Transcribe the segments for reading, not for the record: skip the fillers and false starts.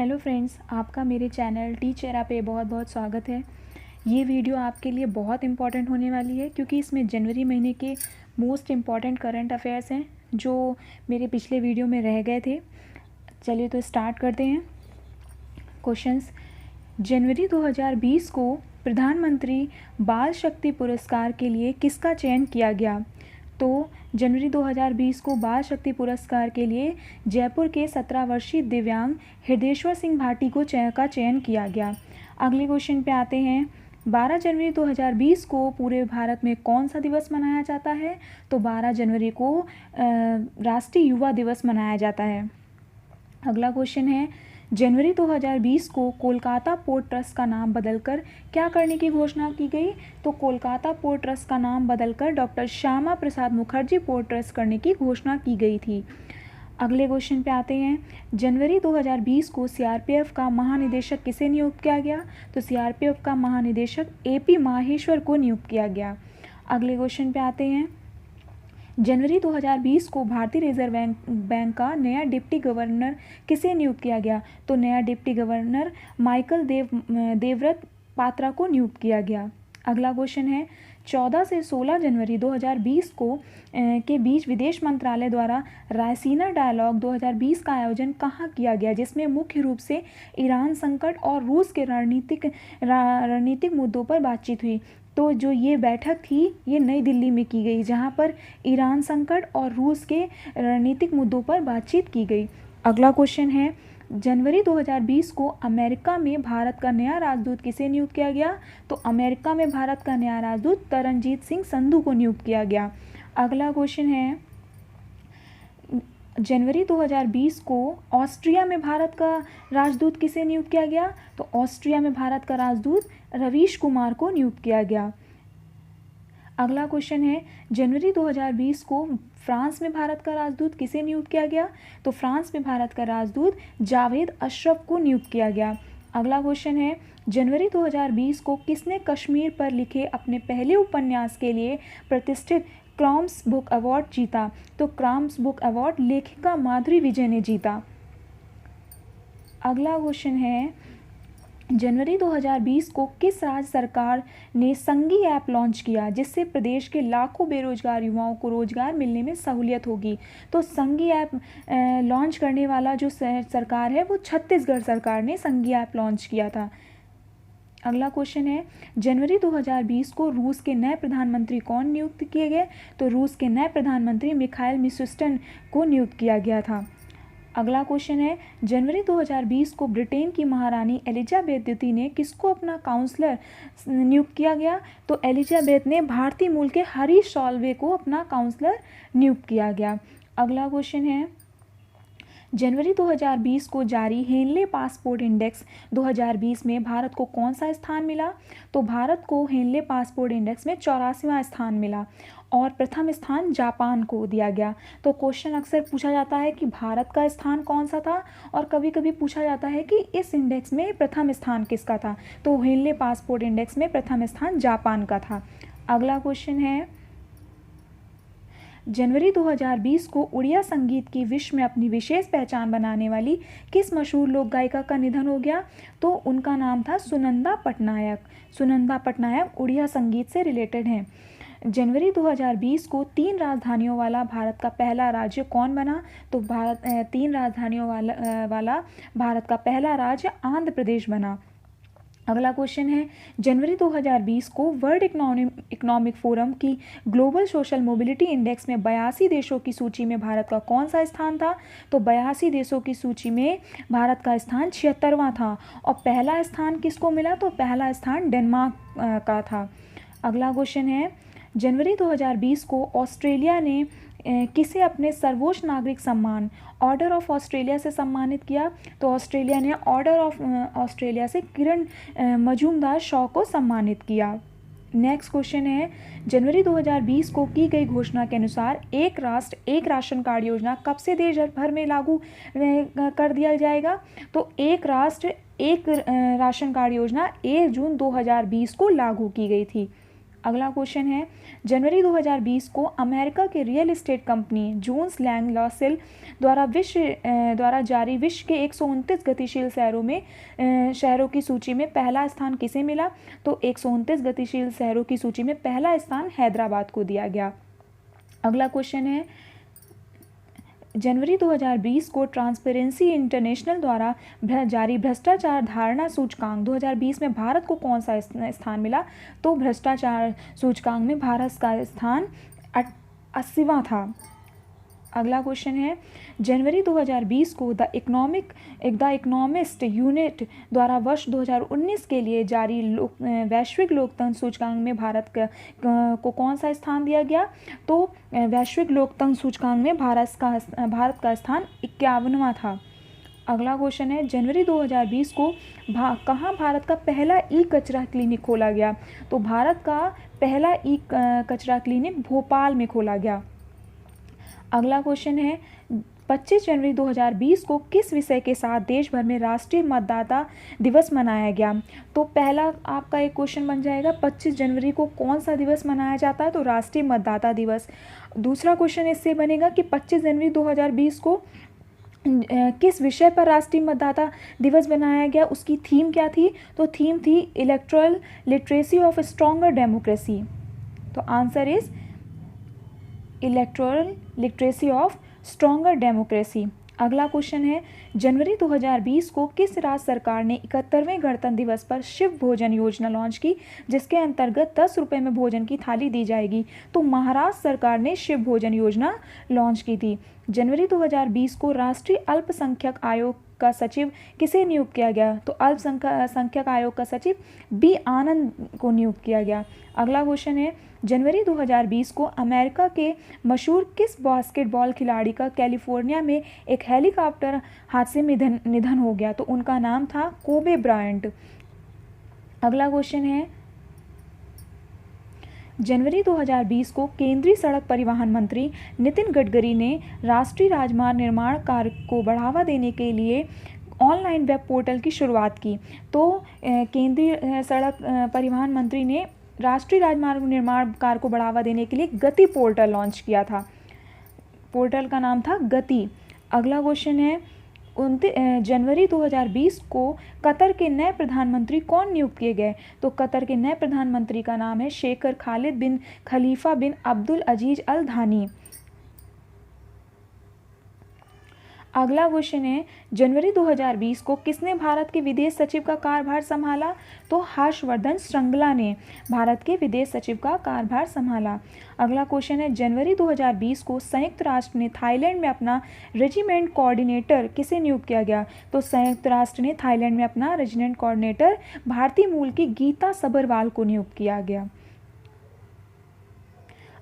Hello friends, आपका मेरे channel teacher पे बहुत बहुत स्वागत है। ये वीडियो आपके लिए बहुत इम्पॉर्टेंट होने वाली है क्योंकि इसमें जनवरी महीने के मोस्ट इम्पॉर्टेंट करंट अफेयर्स हैं जो मेरे पिछले वीडियो में रह गए थे। चलिए तो स्टार्ट करते हैं। क्वेश्चंस। जनवरी 2020 को प्रधानमंत्री बाल शक्ति पुरस्कार के लिए किसका चयन किया गया? तो जनवरी 2020 को बाल शक्ति पुरस्कार के लिए जयपुर के 17 वर्षीय दिव्यांग हृदयेश्वर सिंह भाटी को चयन किया गया। अगले क्वेश्चन पे आते हैं। 12 जनवरी 2020 को पूरे भारत में कौन सा दिवस मनाया जाता है? तो 12 जनवरी को राष्ट्रीय युवा दिवस मनाया जाता है। अगला क्वेश्चन है, जनवरी 2020 को कोलकाता पोर्ट ट्रस्ट का नाम बदलकर क्या करने की घोषणा की गई? तो कोलकाता पोर्ट ट्रस्ट का नाम बदलकर doctor Shyama Prasad Mukherjee port trust करने की घोषणा की गई थी। अगले क्वेश्चन पे आते हैं। जनवरी 2020 को सीआरपीएफ का महानिदेशक किसे नियुक्त किया गया? तो सीआरपीएफ का महानिदेशक एपी माहेश्वर को नियुक्त किया गया। अगले क्वेश्चन पे आते हैं। जनवरी 2020 को भारतीय रिजर्व बैंक का नया डिप्टी गवर्नर किसे नियुक्त किया गया? तो नया deputy governor Michael Devvrat Patra को नियुक्त किया गया। अगला क्वेश्चन है, 14 से 16 जनवरी 2020 को के बीच विदेश मंत्रालय द्वारा रायसीना डायलॉग 2020 का आयोजन कहाँ किया गया, जिसमें मुख्य रूप से ईरान संकट और रूस के रणनीतिक मुद्दों पर बातचीत हुई? तो जो ये बैठक थी ये नई दिल्ली में की गई, जहाँ पर ईरान संकट और रूस के रणनीतिक मुद्दों पर बातचीत की गई। अगला क्वेश्चन है, जनवरी 2020 को अमेरिका में भारत का नया राजदूत किसे नियुक्त किया गया? तो अमेरिका में भारत का नया राजदूत तरनजीत सिंह संधू को नियुक्त किया गया। अगला क्वेश्चन है, जनवरी 2020 को ऑस्ट्रिया में भारत का राजदूत किसे नियुक्त किया गया? तो ऑस्ट्रिया में भारत का राजदूत रवीश कुमार को नियुक्त किया गया। अगला क्वेश्चन है, जनवरी 2020 को फ्रांस में भारत का राजदूत किसे नियुक्त किया गया? तो फ्रांस में भारत का राजदूत जावेद अशरफ को नियुक्त किया गया। अगला क्वेश्चन है, जनवरी 2020 को किसने कश्मीर पर लिखे अपने पहले उपन्यास के लिए प्रतिष्ठित क्राम्स बुक अवार्ड जीता? तो क्राम्स बुक अवार्ड लेखिका माधुरी विजय ने जीता। अगला क्वेश्चन है, जनवरी 2020 को किस राज्य सरकार ने संगी ऐप लॉन्च किया जिससे प्रदेश के लाखों बेरोजगार युवाओं को रोजगार मिलने में सहूलियत होगी? तो संगी ऐप लॉन्च करने वाला जो सरकार है वो छत्तीसगढ़ सरकार ने संगी ऐप लॉन्च किया था। अगला क्वेश्चन है, जनवरी 2020 को रूस के नए प्रधानमंत्री कौन नियुक्त किए गए? तो रूस के नए प्रधानमंत्री मिखाइल मिशुस्टिन को नियुक्त किया गया था। अगला क्वेश्चन है, जनवरी 2020 को ब्रिटेन की महारानी एलिजाबेथ द्वितीय ने किसको अपना काउंसलर नियुक्त किया गया? तो एलिजाबेथ ने भारतीय मूल के हरीश साल्वे को अपना काउंसलर नियुक्त किया गया। अगला क्वेश्चन है, जनवरी 2020 को जारी हेनले पासपोर्ट इंडेक्स 2020 में भारत को कौन सा स्थान मिला? तो भारत को हेनले पासपोर्ट इंडेक्स में 84वां स्थान मिला और प्रथम स्थान जापान को दिया गया। तो क्वेश्चन अक्सर पूछा जाता है कि भारत का स्थान कौन सा था और कभी कभी पूछा जाता है कि इस इंडेक्स में प्रथम स्थान किसका था? तो हेनले पासपोर्ट इंडेक्स में प्रथम स्थान जापान का था। अगला क्वेश्चन है, जनवरी 2020 को उड़िया संगीत की विश्व में अपनी विशेष पहचान बनाने वाली किस मशहूर लोक गायिका का निधन हो गया? तो उनका नाम था सुनंदा पटनायक। सुनंदा पटनायक उड़िया संगीत से रिलेटेड हैं। जनवरी 2020 को 3 राजधानियों वाला भारत का पहला राज्य कौन बना? तो 3 राजधानियों वाला भारत का पहला राज्य आंध्र प्रदेश बना। अगला क्वेश्चन है, जनवरी 2020 को वर्ल्ड इकोनॉमिक फोरम की ग्लोबल सोशल मोबिलिटी इंडेक्स में 82 देशों की सूची में भारत का कौन सा स्थान था? तो 82 देशों की सूची में भारत का स्थान 76वां था और पहला स्थान किसको मिला? तो पहला स्थान डेनमार्क का था। अगला क्वेश्चन है, जनवरी 2020 को ऑस्ट्रेलिया ने किसे अपने सर्वोच्च नागरिक सम्मान ऑर्डर ऑफ ऑस्ट्रेलिया से सम्मानित किया? तो ऑस्ट्रेलिया ने ऑर्डर ऑफ ऑस्ट्रेलिया से किरण मजूमदार शॉ को सम्मानित किया। नेक्स्ट क्वेश्चन है, जनवरी 2020 को की गई घोषणा के अनुसार एक राष्ट्र एक राशन कार्ड योजना कब से देश भर में लागू कर दिया जाएगा? तो एक राष्ट्र एक राशन कार्ड योजना 1 जून 2020 को लागू की गई थी। अगला क्वेश्चन है, जनवरी 2020 को अमेरिका के real estate company Jones Lang LaSalle द्वारा जारी विश्व के 129 गतिशील शहरों की सूची में पहला स्थान किसे मिला? तो 129 गतिशील शहरों की सूची में पहला स्थान हैदराबाद को दिया गया। अगला क्वेश्चन है, जनवरी 2020 को ट्रांसपेरेंसी इंटरनेशनल द्वारा जारी भ्रष्टाचार धारणा सूचकांक 2020 में भारत को कौन सा स्थान मिला? तो भ्रष्टाचार सूचकांक में भारत का स्थान 80वां था। अगला क्वेश्चन है, जनवरी 2020 को द इकोनॉमिस्ट यूनिट द्वारा वर्ष 2019 के लिए जारी वैश्विक लोकतंत्र सूचकांक में भारत को कौन सा स्थान दिया गया? तो वैश्विक लोकतंत्र सूचकांक में भारत का स्थान 51वां था। अगला क्वेश्चन है, जनवरी 2020 को कहाँ भारत का पहला ई कचरा क्लिनिक खोला गया? तो भारत का पहला ई कचरा क्लिनिक भोपाल में खोला गया। अगला क्वेश्चन है, 25 जनवरी 2020 को किस विषय के साथ देश भर में राष्ट्रीय मतदाता दिवस मनाया गया? तो पहला आपका एक क्वेश्चन बन जाएगा, 25 जनवरी को कौन सा दिवस मनाया जाता है? तो राष्ट्रीय मतदाता दिवस। दूसरा क्वेश्चन इससे बनेगा कि 25 जनवरी 2020 को किस विषय पर राष्ट्रीय मतदाता दिवस बनाया गया, उसकी थीम क्या थी? तो थीम थी electoral literacy of stronger democracy. तो answer is electoral literacy of stronger democracy. अगला क्वेश्चन है, जनवरी 2020 को किस राज्य सरकार ने 71वें गणतंत्र दिवस पर शिव भोजन योजना लॉन्च की, जिसके अंतर्गत 10 रुपये में भोजन की थाली दी जाएगी? तो महाराष्ट्र सरकार ने शिव भोजन योजना लॉन्च की थी। जनवरी 2020 को राष्ट्रीय अल्पसंख्यक आयोग का सचिव किसे नियुक्त किया गया? तो अल्पसंख्यक आयोग का सचिव बी आनंद को नियुक्त किया गया। अगला क्वेश्चन है, जनवरी 2020 को अमेरिका के मशहूर किस बास्केटबॉल खिलाड़ी का कैलिफोर्निया में एक हेलीकॉप्टर हादसे में निधन हो गया? तो उनका नाम था कोबे ब्रायंट। अगला क्वेश्चन है, जनवरी 2020 को केंद्रीय सड़क परिवहन मंत्री नितिन गडकरी ने राष्ट्रीय राजमार्ग निर्माण कार्य को बढ़ावा देने के लिए ऑनलाइन वेब पोर्टल की शुरुआत की। तो केंद्रीय सड़क परिवहन मंत्री ने राष्ट्रीय राजमार्ग निर्माण कार्य को बढ़ावा देने के लिए गति पोर्टल लॉन्च किया था। पोर्टल का नाम था गति। अगला क्वेश्चन है, जनवरी 2020 को कतर के नए प्रधानमंत्री कौन नियुक्त किए गए? तो कतर के नए प्रधानमंत्री का नाम है शेख खालिद बिन खलीफा बिन अब्दुल अजीज अल थानी। अगला क्वेश्चन है, जनवरी 2020 को किसने भारत के विदेश सचिव का कार्यभार संभाला? तो हर्षवर्धन श्रृंगला ने भारत के विदेश सचिव का कार्यभार संभाला। अगला क्वेश्चन है, जनवरी 2020 को संयुक्त राष्ट्र ने थाईलैंड में अपना रेजिमेंट कोऑर्डिनेटर किसे नियुक्त किया गया? तो संयुक्त राष्ट्र ने थाईलैंड में अपना रेजिमेंट कोऑर्डिनेटर भारतीय मूल की गीता सबरवाल को नियुक्त किया गया।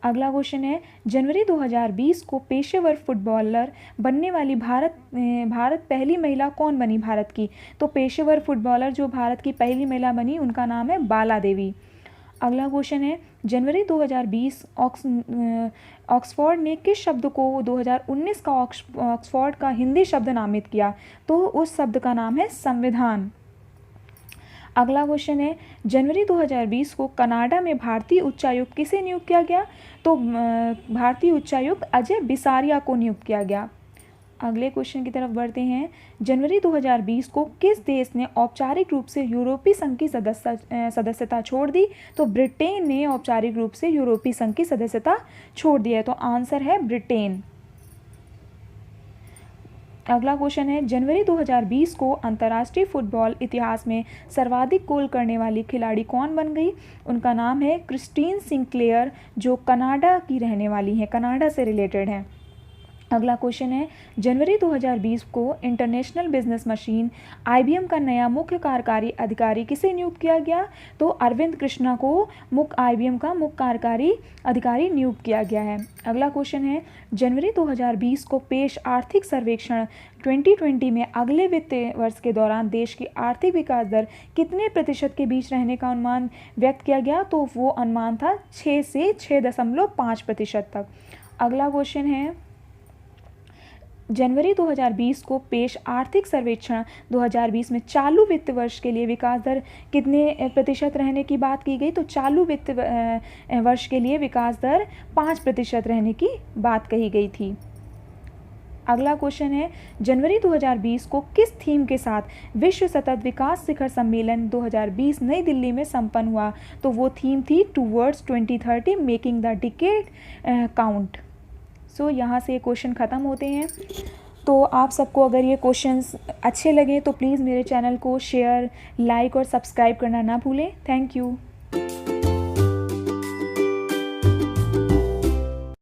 अगला क्वेश्चन है, जनवरी 2020 को पेशेवर फुटबॉलर बनने वाली भारत पहली महिला कौन बनी भारत की? तो पेशेवर फुटबॉलर जो भारत की पहली महिला बनी उनका नाम है बाला देवी। अगला क्वेश्चन है, जनवरी 2020 ऑक्सफोर्ड ने किस शब्द को 2019 का ऑक्सफोर्ड का हिंदी शब्द नामित किया? तो उस शब्द का नाम है संविधान। अगला क्वेश्चन है, जनवरी 2020 को कनाडा में भारतीय उच्चायुक्त किसे नियुक्त किया गया? तो भारतीय उच्चायुक्त अजय बिसारिया को नियुक्त किया गया। अगले क्वेश्चन की तरफ बढ़ते हैं, जनवरी 2020 को किस देश ने औपचारिक रूप से यूरोपीय संघ की सदस्यता छोड़ दी? तो ब्रिटेन ने औपचारिक रूप से यूरोपीय संघ की सदस्यता छोड़ दी है। तो आंसर है ब्रिटेन। अगला क्वेश्चन है, जनवरी 2020 को अंतर्राष्ट्रीय फुटबॉल इतिहास में सर्वाधिक गोल करने वाली खिलाड़ी कौन बन गई? उनका नाम है क्रिस्टीन सिंक्लेयर, जो कनाडा की रहने वाली हैं, कनाडा से रिलेटेड हैं। अगला क्वेश्चन है, जनवरी 2020 को इंटरनेशनल बिजनेस मशीन IBM का नया मुख्य कार्यकारी अधिकारी किसे नियुक्त किया गया? तो अरविंद कृष्णा को IBM का मुख्य कार्यकारी अधिकारी नियुक्त किया गया है। अगला क्वेश्चन है, जनवरी 2020 को पेश आर्थिक सर्वेक्षण 2020 में अगले वित्तीय वर्ष के दौरान देश की आर्थिक विकास दर कितने प्रतिशत के बीच रहने का अनुमान व्यक्त किया गया? तो वो अनुमान था 6 से 6.5% तक। अगला क्वेश्चन है, जनवरी 2020 को पेश आर्थिक सर्वेक्षण 2020 में चालू वित्त वर्ष के लिए विकास दर कितने प्रतिशत रहने की बात की गई? तो चालू वित्त वर्ष के लिए विकास दर 5% रहने की बात कही गई थी। अगला क्वेश्चन है, जनवरी 2020 को किस थीम के साथ विश्व सतत विकास शिखर सम्मेलन 2020 नई दिल्ली में संपन्न हुआ? तो वो थीम थी towards 2030 making the decade count. So यहाँ से ये क्वेश्चन ख़त्म होते हैं। तो आप सबको अगर ये क्वेश्चंस अच्छे लगे तो प्लीज़ मेरे चैनल को शेयर, लाइक और सब्सक्राइब करना ना भूलें। Thank you.